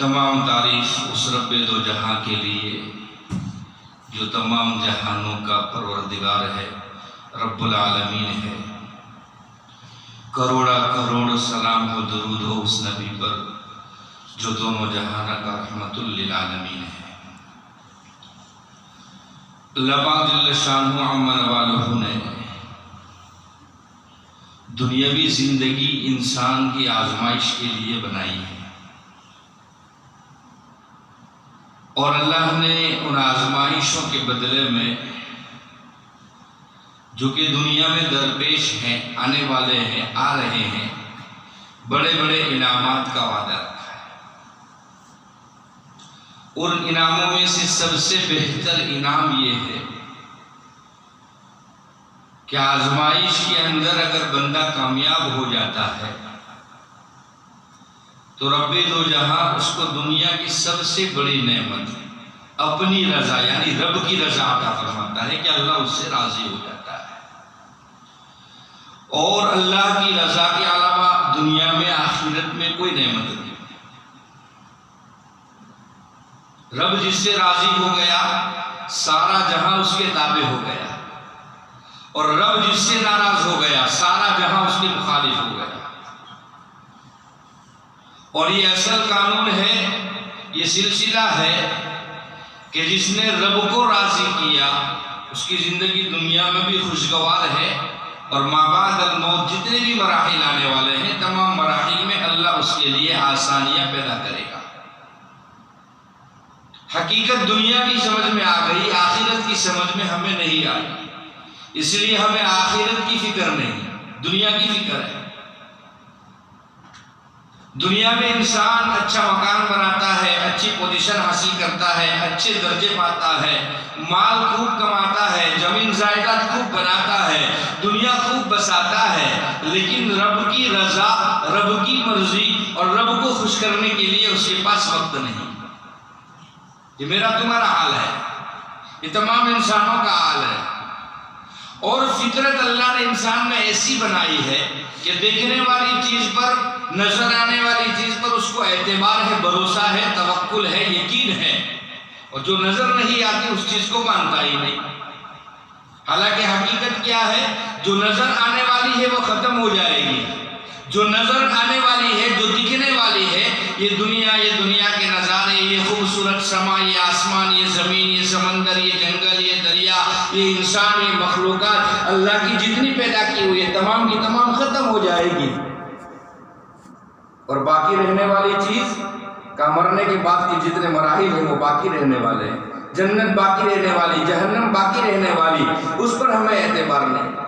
तमाम तारीफ उस रब्बे दो जहां के लिए जो तमाम जहानों का परवरदिगार है, रब्बुल आलमीन है. करोड़ा करोड़ सलाम हो दरूद हो उस नबी पर जो दोनों जहान का रहमतुल लिल आलमीन है. अल्लाह जल्ल शानुहु अम्मा वालहु ने दुनियावी जिंदगी इंसान की आजमाइश के लिए बनाई है और अल्लाह ने उन आजमाइशों के बदले में जो कि दुनिया में दरपेश हैं, आने वाले हैं, आ रहे हैं, बड़े बड़े इनामात का वादा रखा है. उन इनामों में से सबसे बेहतर इनाम ये है कि आजमाइश के अंदर अगर बंदा कामयाब हो जाता है तो रब्बे दो जहां उसको दुनिया की सबसे बड़ी नेमत अपनी रजा यानी रब की रजा अता फरमाता है कि अल्लाह उससे राजी हो जाता है. और अल्लाह की रजा के अलावा दुनिया में आखिरत में कोई नेमत नहीं. रब जिससे राजी हो गया सारा जहां उसके ताबे हो गया और रब जिससे नाराज हो गया सारा जहां उसके मुखालिफ हो गया. और ये असल कानून है, ये सिलसिला है कि जिसने रब को राजी किया उसकी जिंदगी दुनिया में भी खुशगवार है और माबाद अल मौत जितने भी मराहिल आने वाले हैं तमाम मराहिल में अल्लाह उसके लिए आसानियां पैदा करेगा। हकीकत दुनिया की समझ में आ गई, आखिरत की समझ में हमें नहीं आई, इसलिए हमें आखिरत की फिक्र नहीं, दुनिया की फिक्र है। दुनिया में इंसान अच्छा मकान बनाता है, अच्छी पोजीशन हासिल करता है, अच्छे दर्जे पाता है, माल खूब कमाता है, जमीन जायदाद खूब बनाता है, दुनिया खूब बसाता है, लेकिन रब की रजा, रब की मर्जी और रब को खुश करने के लिए उसके पास वक्त नहीं। ये मेरा तुम्हारा हाल है, ये तमाम इंसानों का हाल है। और फितरत अल्लाह ने इंसान में ऐसी बनाई है कि देखने वाली चीज पर, नजर आने वाली चीज पर उसको एतबार है, भरोसा है, तवक्कुल है, यकीन है, और जो नजर नहीं आती उस चीज को मानता ही नहीं। हालांकि हकीकत क्या है, जो नजर आने वाली है वो खत्म हो जाएगी, जो नजर आने वाली है, जो दिखने वाली है, ये दुनिया के नज़ारे, ये खूबसूरत समा, ये आसमान, ये ज़मीन, ये समंदर, ये जंगल, ये दरिया, ये इंसान, ये मखलूक़ात, अल्लाह की जितनी पैदा की हुई है तमाम की तमाम ख़त्म हो जाएगी, और बाकी रहने वाली चीज़ का मरने के बाद के जितने मराहिल हैं वो बाकी रहने वाले हैं। जन्नत बाकी रहने वाली, जहन्नम बाकी रहने वाली, उस पर हमें एतबार नहीं।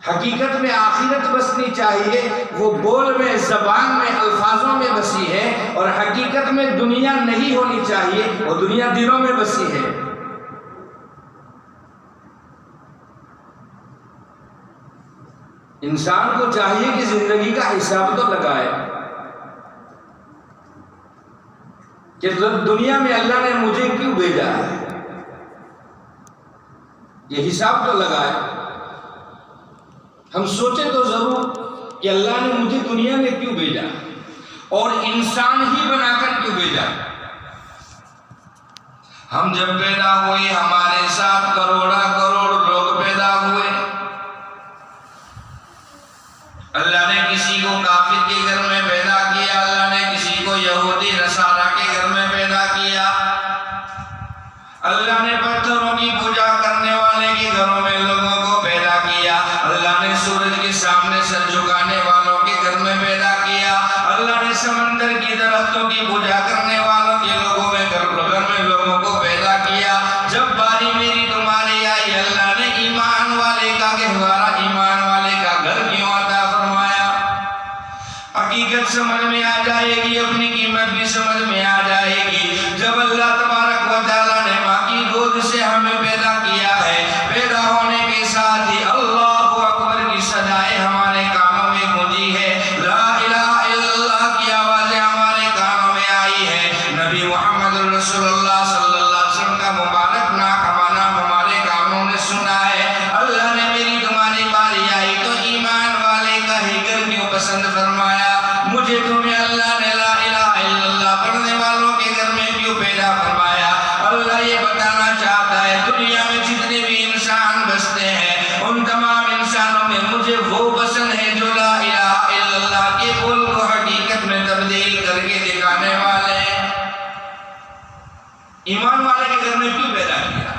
हकीकत में आखिरत बसनी चाहिए, वो बोल में, जबान में, अल्फाजों में बसी है, और हकीकत में दुनिया नहीं होनी चाहिए, वो दुनिया दिलों में बसी है। इंसान को चाहिए कि जिंदगी का हिसाब तो लगाए कि दुनिया में अल्लाह ने मुझे क्यों भेजा है, ये हिसाब तो लगाए। हम सोचे तो जरूर कि अल्लाह ने मुझे दुनिया में क्यों भेजा और इंसान ही बनाकर क्यों भेजा। हम जब पैदा हुए हमारे साथ करोड़ा करोड़ लोग पैदा हुए। अल्लाह ने किसी को काफिर के घर में पैदा किया, अल्लाह ने किसी को यहूदी नसारा के घर में पैदा किया, अल्लाह ने पत्थरों की पूजा करने वाले के घरों में लोगों को पैदा किया, अल्लाह ने सूरज के सामने सर झुकाने वालों के घर में पैदा किया, अल्लाह ने समंदर की दरख्तों की पूजा करने वालों के लोगों में घर में लोगों को पैदा किया। जब बारी मेरी तुम्हारी आई, अल्लाह ने ईमान वाले का गहवारा, ईमान वाले का घर क्यों अता फरमाया। हकीकत समझ में आ जाएगी, अपनी कीमत भी समझ में आ जाएगी। जब अल्लाह तबारक व तआला ने माँ की गोद से हमें पैदा किया है, पैदा होने के साथ ही अल्लाहु अकबर की सदाएं हमारे कानों में गूंजी है, ला इलाहा इल्लल्लाह की आवाजें हमारे कानों में आई है, नबी मोहम्मद रसूलुल्लाह सल्लल्लाहु अलैहि वसल्लम का मुबारक नाक हमारा हमारे कानों ने सुना है। अल्लाह ने मेरी तुम्हारी बारी आई तो ईमान वाले का ही घर क्यों पसंद फरमाया, मुझे तुम्हें अल्लाह ने ला इलाहा इल्लल्लाह पढ़ने वालों के घर में क्यों पैदा फरमाया। अल्लाह ये बताना चाहता है, दुनिया में जितने भी इंसान बसते हैं उन तमाम इंसानों में मुझे वो पसंद है जो ला इलाहा इल्लल्लाह के बोल को हकीकत में तब्दील करके दिखाने वाले हैं। ईमान वाले के घर में क्यों पैदा किया।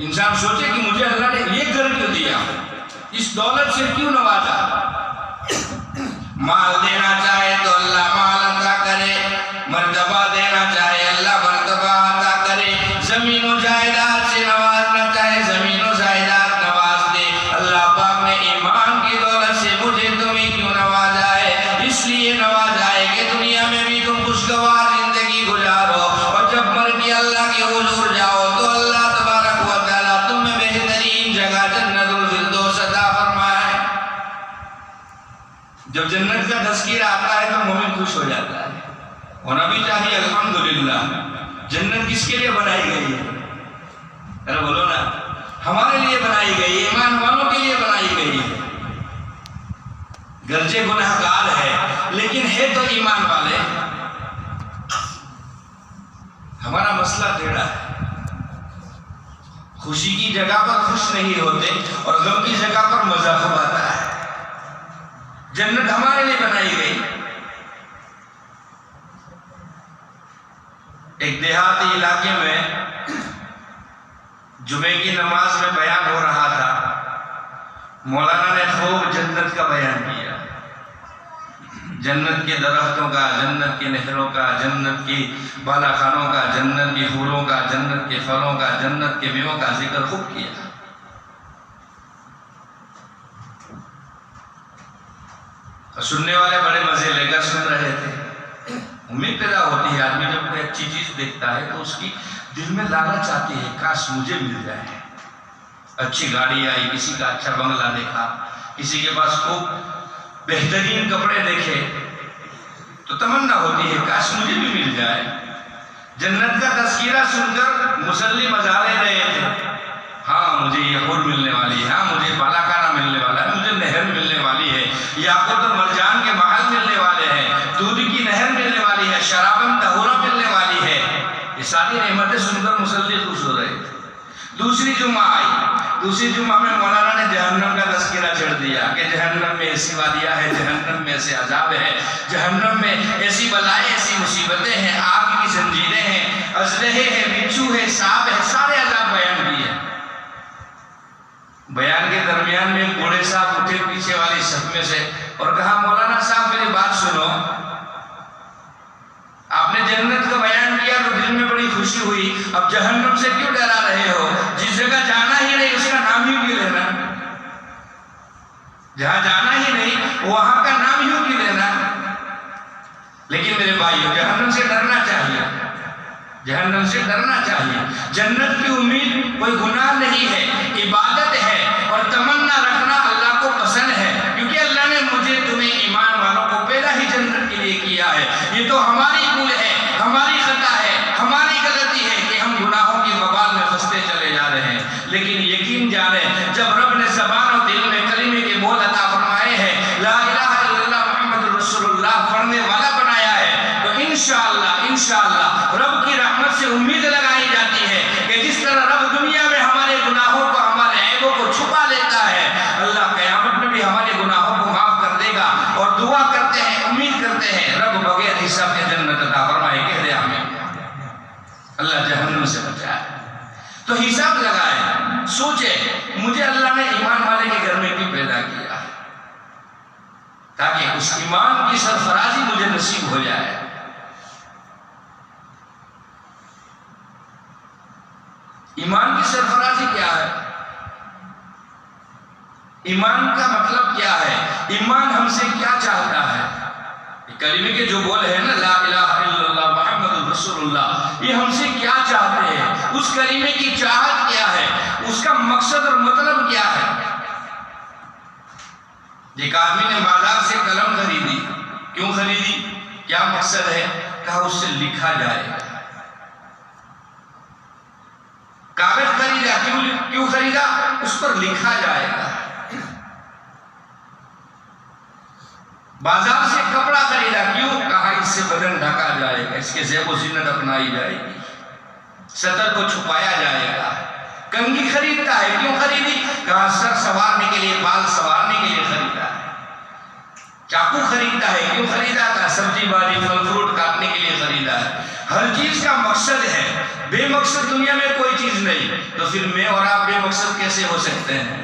इंसान सोचे कि मुझे अल्लाह ने ये घर क्यों दिया, इस दौलत से क्यों नवाजा। माल देना चाहे तो अल्लाह माल अता करे, मर्तबा देना चाहे अल्लाह मर्तबा अता करे, जमीनों जायदाद से नवाजना चाहे जमीनों जायदाद नवाज दे। अल्लाह पाक ने ईमान की दौलत से मुझे तुम्हें क्यों नवाजा है, इसलिए नवाजा है कि दुनिया में भी तुम खुशगवार जिंदगी गुजारो, और जब मर के अल्लाह के हुजूर जाओ तो अल्लाह तबारक व तआला तुम्हें बेहतरीन जगह जन्नतुल फिरदौस अता फरमाए। जब जन्नत का तज़किरा आता है तो मोमिन खुश हो जाता है, होना भी चाहिए अल्हम्दुलिल्लाह। जन्नत किसके लिए बनाई गई है, अरे बोलो ना, हमारे लिए बनाई गई है, ईमान वालों के लिए बनाई गई है। गर्जे गुनहगार है लेकिन है तो ईमान वाले। हमारा मसला टेढ़ा है, खुशी की जगह पर खुश नहीं होते और गम की जगह पर मजा खूब आता है। जन्नत हमारे लिए बनाई गई। एक देहाती इलाके में जुमे की नमाज में बयान हो रहा था, मौलाना ने खूब जन्नत का बयान किया, जन्नत के दरख्तों का, जन्नत की नहरों का, जन्नत की बालाखानों का, जन्नत की फूलों का, जन्नत के फलों का, जन्नत के मेवों का जिक्र खूब किया। सुनने वाले बड़े मजे लेकर सुन रहे थे। उम्मीद पैदा होती है, आदमी जब कोई अच्छी चीज देखता है तो उसकी दिल में लालच आती है, काश मुझे मिल जाए। अच्छी गाड़ी आई, किसी का अच्छा बंगला देखा, किसी के पास खूब बेहतरीन कपड़े देखे तो तमन्ना होती है काश मुझे भी मिल जाए। जन्नत का तस्कीरा सुनकर मुसल्ली मजा ले रहे थे, हाँ मुझे ये हुर मिलने वाली है, हाँ मुझे बालाखाना मिलने वाला है, मुझे नहर मिलने वाली है, याकूत और मरजान के महल मिलने वाले हैं, दूध की नहर मिलने वाली है, शराबन तहुरा मिलने वाली है। ये सारी नेमतें सुनकर मुसल्ली खुश हो रहे थे। दूसरी जुम्मा आई, दूसरी जुम्मा में मौलाना ने जहन्नम का तस्करा छेड़ दिया कि जहन्नम में ऐसी वादियाँ है, जहन्नम में ऐसे अजाब है, जहन्नम में ऐसी बलाएं, ऐसी मुसीबतें हैं, आग की जंजीरें हैं, अजलहे हैं, बिच्छू है, सांप है, सारे अजाब बयान किए। बयान के दरमियान में एक बूढ़े साहब उठे पीछे वाली सफ में से और कहा, मौलाना साहब मेरी बात सुनो, आपने जन्नत का बयान किया तो दिल में बड़ी खुशी हुई, अब जहन्नम से क्यों डरा रहे हो? जिस जगह जाना ही नहीं उसका नाम ही क्यों लेना? जहां जाना ही नहीं वहां का नाम ही क्यों लेना? लेकिन मेरे भाइयों, जहन्नम से डरना चाहिए, जहन्नम से डरना चाहिए। जन्नत की उम्मीद कोई गुनाह नहीं है, इबादत है और तमन्ना रखना अल्लाह को पसंद है, क्योंकि अल्लाह ने मुझे तुम्हें ईमान वालों को पैदा ही जन्नत के लिए किया है। ये तो हमारी भूल है, हमारी खता है, हमारी गलती है कि हम गुनाहों की वबाल में फंसते चले जा रहे हैं। लेकिन यकीन जाने, जब रब ने ज़बान और दिल में कलीमे के बोल अता फरमाए हैं, ला इलाहा इल्लल्लाह मुहम्मदुर रसूलुल्लाह पढ़ने वाला बनाया है, तो इंशाअल्लाह इंशाअल्लाह रब की रहमत से उम्मीद लगाई जाती है कि जिस तरह रब दुनिया में हमारे गुनाहों को, हमारे ऐबों को छुपा लेता है, अल्लाह क़यामत में भी हमारे गुनाहों को माफ कर देगा। और दुआ करते हैं, उम्मीद करते हैं रब बगैर हिसाब के जन्नत अता फरमाए। कह दे आमीन। अल्लाह जहन्नम से बचाए। तो हिसाब लगाए, सोचे मुझे अल्लाह ने ईमान वाले के घर में क्यों पैदा किया, ताकि उस ईमान की सरफराजी मुझे नसीब हो जाए। ईमान की सरफराजी क्या है? ईमान का मतलब क्या है? ईमान हमसे क्या चाहता है? कलीमे के जो बोल है ना, ला इलाहा इल्लल्लाह मुहम्मदुर रसूलुल्लाह, ये हमसे क्या चाहते हैं? उस कलीमे की चाहत क्या है? उसका मकसद और मतलब क्या है? एक आदमी ने बाजार से कलम खरीदी, क्यों खरीदी, क्या मकसद है? कहा उससे लिखा जाएगा। कागज खरीदा, क्यों खरीदा? उस पर लिखा जाएगा। बाजार से कपड़ा खरीदा, क्यों? कहा इससे बदन ढका जाएगा, इसके ज़ेब ज़ीनत अपनाई जाएगी, सतर को छुपाया जाएगा। कंघी खरीदता है, क्यों खरीदी? कहा सर संवारने के लिए, बाल संवारने के लिए खरीदा है। चाकू खरीदता है, क्यों खरीदा? कहा सब्जी बाजी फल फ्रूट काटने के लिए खरीदा है। हर चीज का मकसद है, बेमकसद दुनिया में कोई चीज नहीं। तो फिर मैं और आप बेमकसद कैसे हो सकते हैं?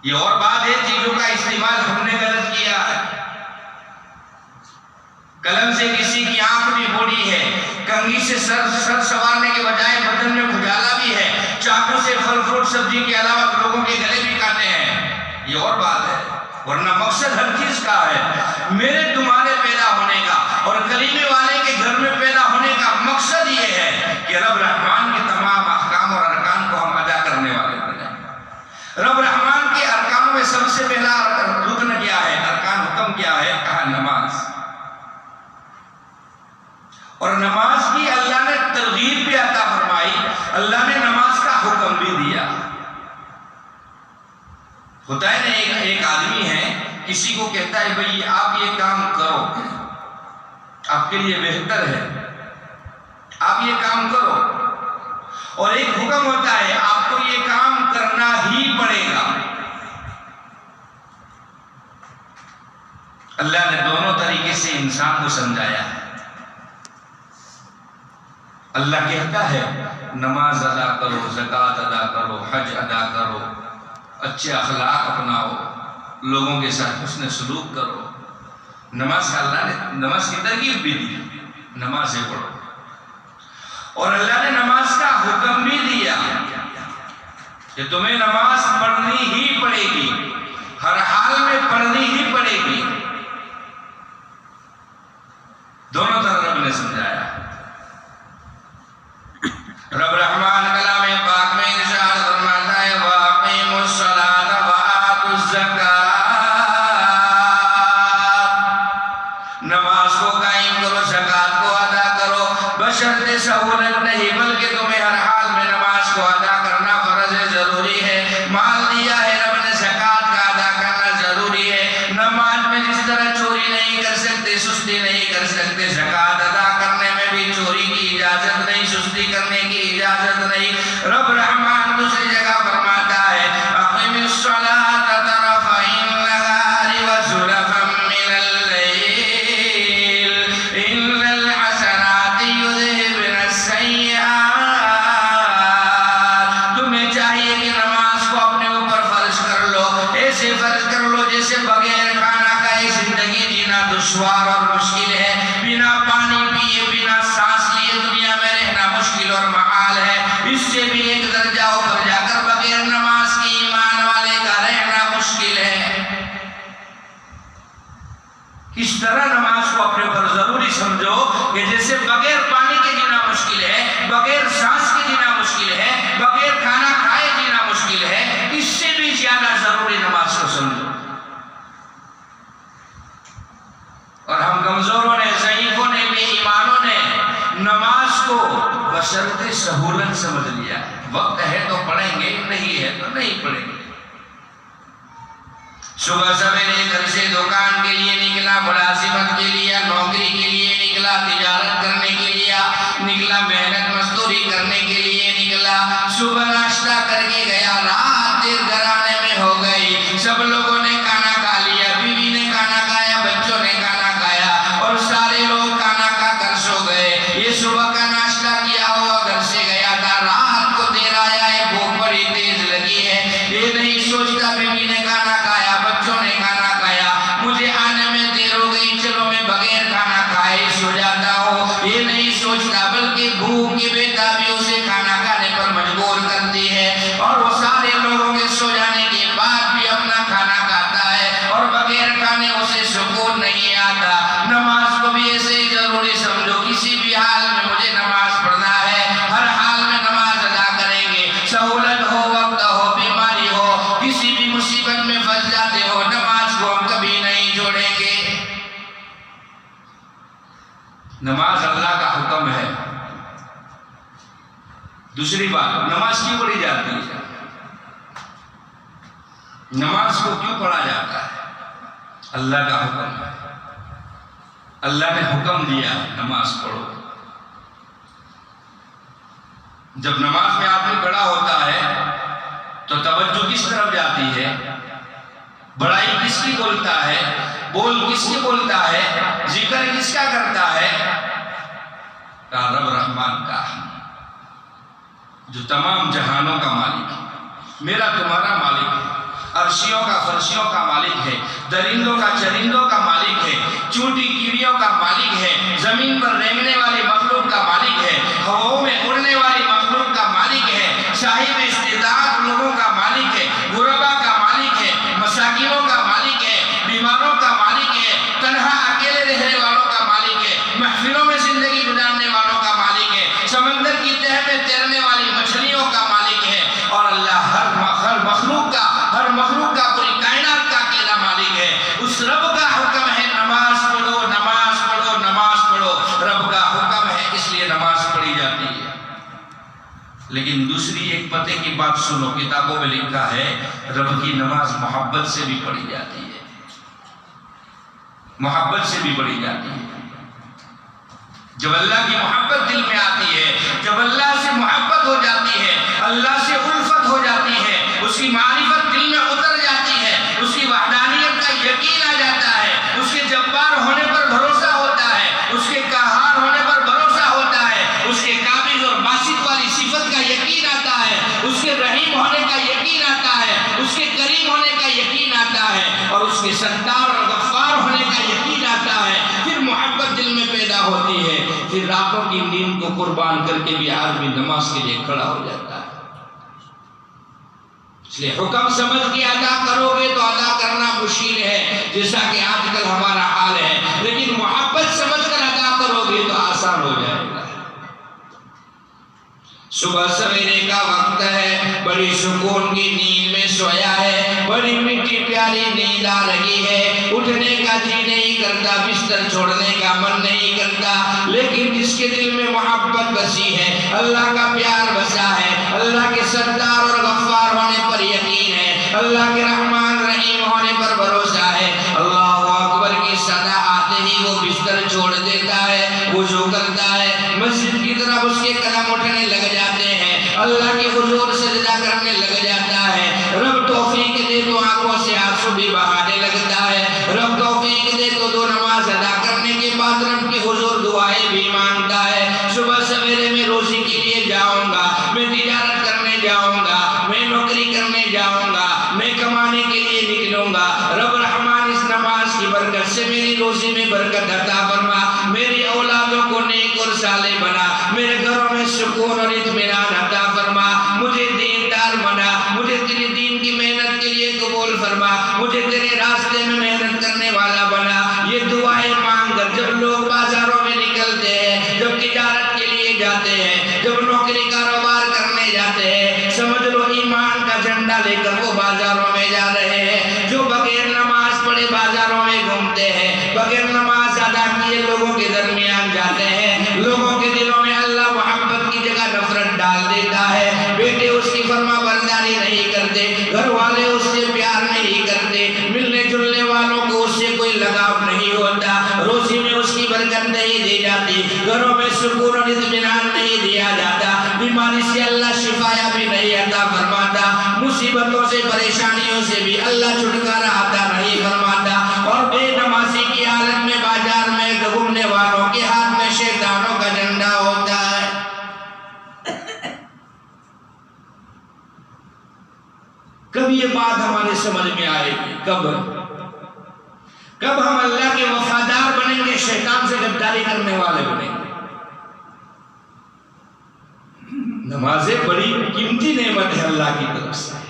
ये और बात है, चीजों का इस्तेमाल हमने गलत किया है। कलम से किसी की आंख भी फोड़ी है, कंघी से सर संवारने के बजाय बदन में खुजाला भी है, चाकू से फल फ्रूट सब्जी के अलावा लोगों के गले भी काटे हैं, ये और बात है। वरना मकसद हर चीज का है, मेरे तुम्हारे पैदा होने का और कलीमे वाले के घर में पैदा होने का मकसद ये है कि रब रहमान के तमाम अहकाम और अरकान को हम अदा करने वाले बने। रब रहमान के अरकानों में सबसे पहला रुकन क्या है, अरकान हुक्म क्या है? कहा नमाज। और नमाज की अल्लाह ने तरगीब भी अता फरमाई, अल्लाह ने नमाज का हुक्म भी दिया। होता है ना, एक आदमी है, किसी को कहता है भाई आप ये काम करो, आपके लिए बेहतर है, आप ये काम करो, और एक हुक्म होता है आपको ये काम करना ही पड़ेगा। अल्लाह ने दोनों तरीके से इंसान को समझाया है। अल्लाह कहता है नमाज अदा करो, ज़कात अदा करो, हज अदा करो, अच्छे अखलाक अपनाओ, लोगों के साथ हुस्न सलूक करो। नमाज का अल्लाह ने नमाज की तरकीब भी दी, नमाज़ें पढ़ो। और अल्लाह ने नमाज का हुक्म भी दिया कि तुम्हें नमाज पढ़नी ही पड़ेगी, हर हाल में पढ़नी ही पड़ेगी। दोनों तरह रब ने समझाया। रब रहमान कलाम पाक में इरशाद फरमाता है, वाक़िमुस सलात व आतुज़ ज़कात, नमाज को कायम करो, ज़कात को अदा करो। बशर्ते सहूलत नहीं, बल्कि तुम्हें हर हाल में नमाज को अदा करना फर्ज है, जरूरी है। माल दिया है रब ने, ज़कात का अदा करना जरूरी है। नमाज में जिस तरह चोरी नहीं कर सकते, सुस्ती नहीं कर सकते, ज़कात अदा करने में भी चोरी की इजाजत नहीं, सुस्ती करने की इजाजत नहीं। रब रहमान दूसरी जगह फरमाता है, अक़ीमिस सलात तरफ़इन नहारी व ज़ुलफ़न मिनल लैल, इन्नल हसनाति युज़हिबुनस सय्यिआत। तुम्हें चाहिए कि नमाज को अपने ऊपर फर्ज कर लो, ऐसे फर्ज कर लो जैसे बगैर खाना खाए जिंदगी जीना दुश्वार और मुश्किल है। बिना पानी पिए, बिना सांस लिए दुनिया में रहना मुश्किल और महाल है। इससे भी एक दर्जा ऊपर जाकर बगैर नमाज के ईमान वाले का रहना मुश्किल है। इस तरह नमाज को अपने ऊपर जरूरी समझो कि जैसे बगैर पानी के जीना मुश्किल है, बगैर सांस के जीना मुश्किल है, बगैर खाना खाए जीना मुश्किल है, इससे भी ज्यादा जरूरी नमाज को समझो। और हम कमजोरों ने, ज़ईफों ने, बेईमानों ने नमाज को बशर्ते सहूलत समझ लिया। वक्त है तो पढ़ेंगे, नहीं है तो नहीं पढ़ेंगे। सुबह सवेरे घर से दुकान के लिए निकला, मुलाजिमत के लिए, नौकरी के लिए निकला, तिजारत करने के लिए निकला, मेहनत मजदूरी करने के लिए निकला। सुबह नाश्ता करके गया, रात देर घर आने में हो गई। सब लोगों ने खाना खा लिया, बीवी ने खाना खाया, बच्चों ने खाना खाया और सारे लोग खाना खाकर सो गए। ये सुबह का नाश्ता किया हुआ घर से गया था, रात को देर आया है, भूख बड़ी तेज लगी है। ये नहीं सोचता बीवी ने खाना खाया, बच्चों ने खाना खाया, मुझे आने में देर हो गई, चलो मैं बगैर खाना खाए सो जाता हूँ। ये नहीं सोचता, बल्कि भूख की बेताबी उसे खाना खाने पर मजबूर करती है और वो सारे लोगों के सो जाने के बाद भी अपना खाना खाता है और बगैर खाने उसे सुकून नहीं आता। नमाज को भी ऐसे ही जरूरी समझो, किसी भी हाल में मुझे नमाज पढ़ना है, हर हाल में नमाज अदा करेंगे। सहूलत हो, वक्त हो, बीमारी हो, किसी भी मुसीबत में फंस जाते हो, नमाज को हम कभी नहीं छोड़ेंगे। नमाज अल्लाह का हुक्म है। दूसरी बात, नमाज क्यों पढ़ी जाती है? नमाज को क्यों पढ़ा जाता है? अल्लाह का हुक्म है, अल्लाह ने हुक्म दिया नमाज पढ़ो। जब नमाज में आदमी खड़ा होता है तो तवज्जो किस तरफ जाती है? बड़ाई किसकी बोलता है? बोल किसकी बोलता है? जिक्र किसका करता है? रब रहमान का, जो तमाम जहानों का मालिक है, मेरा तुम्हारा मालिक है, अर्शियों का फर्शियों का मालिक है, दरिंदों का चरिंदों का मालिक है, चूंटी कीड़ियों का मालिक है, जमीन पर रेंगने वाली मखलूक का मालिक है, हवाओं में उड़ने वाली मखलूक का मालिक है, साहिब इस्तिताअत लोगों का मालिक है, गुरबा का मालिक है, मसाकिनों का मालिक है, बीमारों का मालिक है, तन्हा अकेले रहने वालों का मालिक है, महफिलों में जिंदगी गुजारने वालों का मालिक है, समंदर की तह में तैरने वाली मछलियों का मालिक है। और अल्लाह हर मखलूक का, पूरी कायनात का अकेला मालिक है। उस रब का हुक्म है नमाज पढ़ो, नमाज पढ़ो, नमाज पढ़ो। रब का हुक्म है, इसलिए नमाज पढ़ी जाती है। लेकिन दूसरी एक पते की बात सुनो, किताबों में लिखा है रब की नमाज मोहब्बत से भी पढ़ी जाती है, मोहब्बत से भी पढ़ी जाती है। जब अल्लाह की मोहब्बत दिल में आती है, जब अल्लाह से मोहब्बत हो जाती है, अल्लाह से उल्फत हो जाती है, उसकी मारिफत दिल में उतर जाती है, उसकी वहदानियत का यकीन आ जाता है, उसके जब्बार होने पर भरोसा होता है, उसके कहार होने पर भरोसा होता है, उसके काबिज और बासित वाली सिफत का यकीन आता है, उसके रहीम होने का यकीन आता है, उसके उसके सत्तार और गफ्फार होने का यकीन आता है, फिर मोहब्बत दिल में पैदा होती है, फिर रातों की नींद को कुर्बान करके भी आदमी नमाज के लिए खड़ा हो जाता है। इसलिए हुक्म समझ के अदा करोगे तो अदा करना मुश्किल है, जैसा कि आजकल हमारा हाल है, लेकिन मोहब्बत समझ कर अदा करोगे तो आसान हो जाएगा। सुबह सवेरे का वक्त है, बड़ी सुकून की नींद में सोया है, बड़ी मीठी प्यारी नींद आ रही है, उठने का जी नहीं करता, बिस्तर छोड़ने का मन नहीं करता, लेकिन जिसके दिल में मोहब्बत बसी है, अल्लाह का प्यार बसा है, अल्लाह के सत्तार और गफ्फार होने पर यकीन है, अल्लाह के रहमान रहीम होने पर भरोसा है, अल्लाहु अकबर की सदा आते ही वो बिस्तर छोड़ देता है, वुजू करता है, मस्जिद की तरफ उसके कदम उठने लग जाते हैं, अल्लाह के हुजूर सजदा करने लग जाता है। रब तौफीक दे तो आंखों से आंसू भी बहाने लगता है, रब तौफीक दे तो दो नमाज अदा करने के बाद रब के हुजूर दुआएं भी मांगता है। सुबह सवेरे में रोजी के लिए जाऊंगा, मैं तिजारत करने जाऊंगा, मैं नौकरी करने जाऊंगा, मैं कमाने के लिए निकलूंगा, रब रहमान इस नमाज की बरकत से मेरी रोजी में बरकत अता फरमा, मेरी औलादों को नेक और साले बना, मेरे घरों में सुकून और इत्मीनान अता फरमा, मुझे दीनदार बना, मुझे तेरे दीन की मेहनत के लिए कबूल फरमा, मुझे तेरे रास्ते में मेहनत करने वाला बना। ये दुआएं मांगकर जब लोग बाजारों में निकलते हैं, जब तिजारत के लिए जाते हैं, जब नौकरी कारोबार करने जाते हैं, समझ लो ईमान का झंडा लेकर वो बाजारों में जा रहे हैं। जो बगैर नमाज पढ़े बाजारों में घूमते हैं, बगैर नमाज अदा किए लोगों के दरमियान जाते हैं, लोगों के दिलों में अल्लाह मोहब्बत की जगह नफरत डाल देता है। बेटे उसकी फरमाबरदारी नहीं करते, घर वाले उससे प्यार नहीं करते, मिलने जुलने वालों को उससे कोई लगाव नहीं होता, रोजी में उसकी बरकत नहीं दी जाती, घरों में सुकून और इत्मीनान नहीं दिया जाता, बीमारी से अल्लाह शिफाया भी नहीं अता फरमाता, मुसीबतों से परेशानियों से भी अल्लाह छुटकारा अता नहीं फरमाता, और बेनमाजी की हालत में बाजार में घूमने वालों के हाथ में शैतानों का झंडा होता है। कब ये बात हमारे समझ में आएगी? कब हम अल्लाह के वफादार बनेंगे, शैतान से गद्दारी करने वाले बनेंगे? नमाजें बड़ी कीमती नेमत है अल्लाह की तरफ से।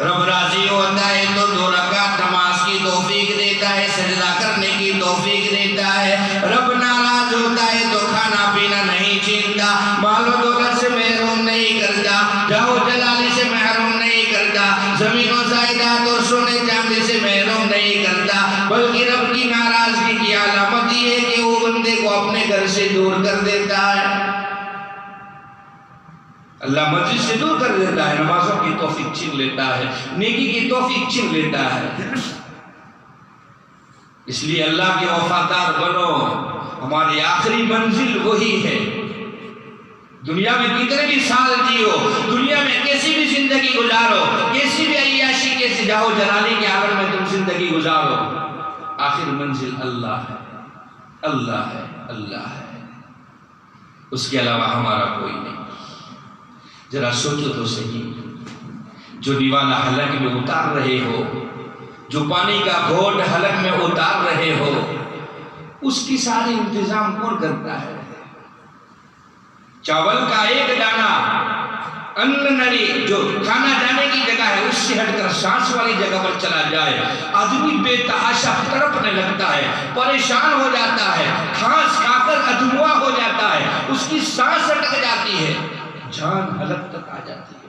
रब राजी होता है तो 2 रकात नमाज की तौफीक देता है, सजदा करने की तौफीक देता है। रब नाराज होता है तो खाना पीना नहीं छीनता, मालो दौलत से महरूम नहीं करता, जाओ जलाली से महरूम नहीं करता, जमीनों जायदाद और सोने चांदी से महरूम नहीं करता, बल्कि रब की नाराजगी की अलामत ये है कि वो बंदे को अपने घर से दूर कर देता है। अल्लाह मस्जिद से दूर कर देता है, नमाजों की तौफीक छीन लेता है, नेकी की तौफीक छीन लेता है। इसलिए अल्लाह के वफादार बनो, हमारी आखिरी मंजिल वही है। दुनिया में कितने भी साल जियो, दुनिया में कैसी भी जिंदगी गुजारो, कैसी भी अय्याशी कैसी जाओ जलाली के आलम में तुम जिंदगी गुजारो, आखिर मंजिल अल्लाह है, अल्लाह है, अल्लाह है, उसके अलावा हमारा कोई नहीं। जरा सोचो तो सही, जो दीवाना हलक में उतार रहे हो, जो पानी का घोट हलक में उतार रहे हो, उसकी सारी इंतजाम कौन करता है? चावल का एक दाना अन्न नली जो खाना जाने की जगह है उससे हटकर सांस वाली जगह पर चला जाए, आदमी बेतहाशा तड़पने लगता है, परेशान हो जाता है, घास खाकर अधमुआ हो जाता है, उसकी सांस अटक जाती है, जान हलक तक आ जाती है।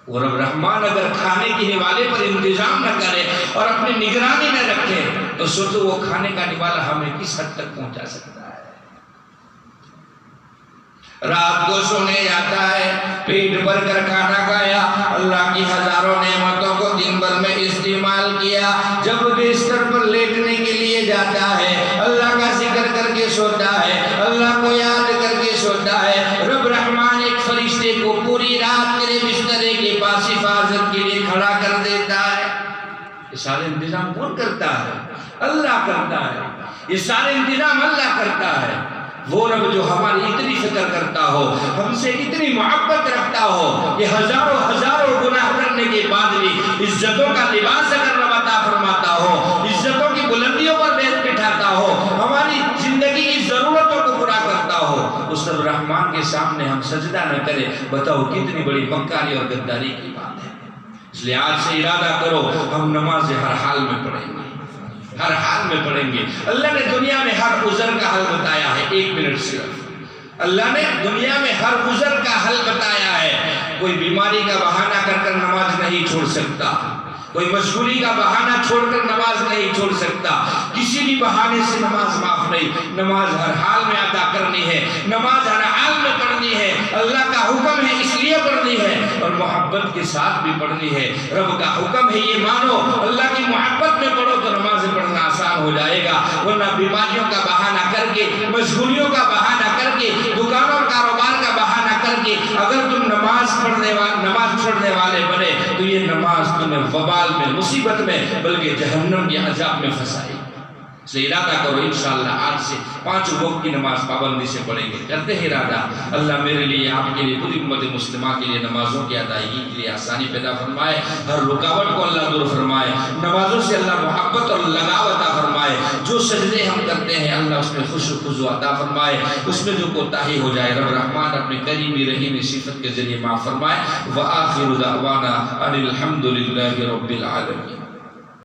और अब रहमान अगर खाने के निवाले पर इंतजाम न करे और अपनी निगरानी न रखे तो सोचो वो खाने का निवाला हमें किस हद तक पहुंचा सकता है। रात को सोने जाता है, पेट भर कर खाना खाया, अल्लाह की हजारों नेमतों को दिन भर में इस्तेमाल किया, जब बिस्तर पर लेटने के लिए जाता है अल्लाह का जिक्र करके सोता है, अल्लाह को याद करके सोता है, रब रहमान एक फरिश्ते को पूरी रात तेरे बिस्तरे के पास हिफाजत के लिए खड़ा कर देता है। ये सारे इंतजाम कौन करता है? अल्लाह करता है। ये सारे इंतजाम अल्लाह करता है। वो रब जो हमारी इतनी फिक्र करता हो, हमसे इतनी मोहब्बत रखता हो कि हजारों हजारों गुनाह करने के बाद सजदा न करे, बताओ कितनी बड़ी मक्कारी और गद्दारी की बात है। इसलिए आज से इरादा करो हम नमाज हर हाल में पढ़ेंगे, हर हाल में पढ़ेंगे। अल्लाह ने दुनिया में हर उज़र का हल बताया है। 1 मिनट सिर्फ अल्लाह ने दुनिया में हर उज़र का हल बताया है। कोई बीमारी का बहाना कर नमाज नहीं छोड़ सकता, कोई मशगूली का बहाना छोड़कर नमाज नहीं छोड़ सकता, किसी भी बहाने से नमाज माफ नहीं। नमाज हर हाल में अदा करनी है, नमाज हर हाल में पढ़नी है। अल्लाह का हुक्म है इसलिए पढ़नी है और मोहब्बत के साथ भी पढ़नी है। रब का हुक्म है ये मानो, अल्लाह की मोहब्बत में पढ़ो तो नमाज पढ़ना आसान हो जाएगा। वरना बीमारियों का बहाना करके, मशगूलियों का बहाना करके, दुकानों कारोबार का बहाना करके अगर तुम नमाज छोड़ने वाले बने तो ये नमाज तुम्हें वबाल में, मुसीबत में, बल्कि जहन्नम के अजाब में फंसाएगी। इसलिए इरादा करो इंशाअल्लाह आज से 5 वक्त की नमाज पाबंदी से पढ़ेंगे। करते हैं इरादा, अल्लाह मेरे लिए, आपके लिए, पूरी उम्मत मुस्लिमा के लिए नमाजों की अदायगी के लिए आसानी पैदा फरमाए, हर रुकावट को अल्लाह दूर फरमाए, नमाजों से अल्लाह मोहब्बत और लगाव अता फरमाए। जो सजदे हम करते हैं अल्लाह उसमें खुशू अता फरमाए, उसमें जो कोताही हो जाए रब रहमान अपनी करीमी रहीमी सिफत के जरिए माफ़ फरमाए। व आखिरु दावाना अनिल हम्दुलिल्लाहि रब्बिल आलमीन।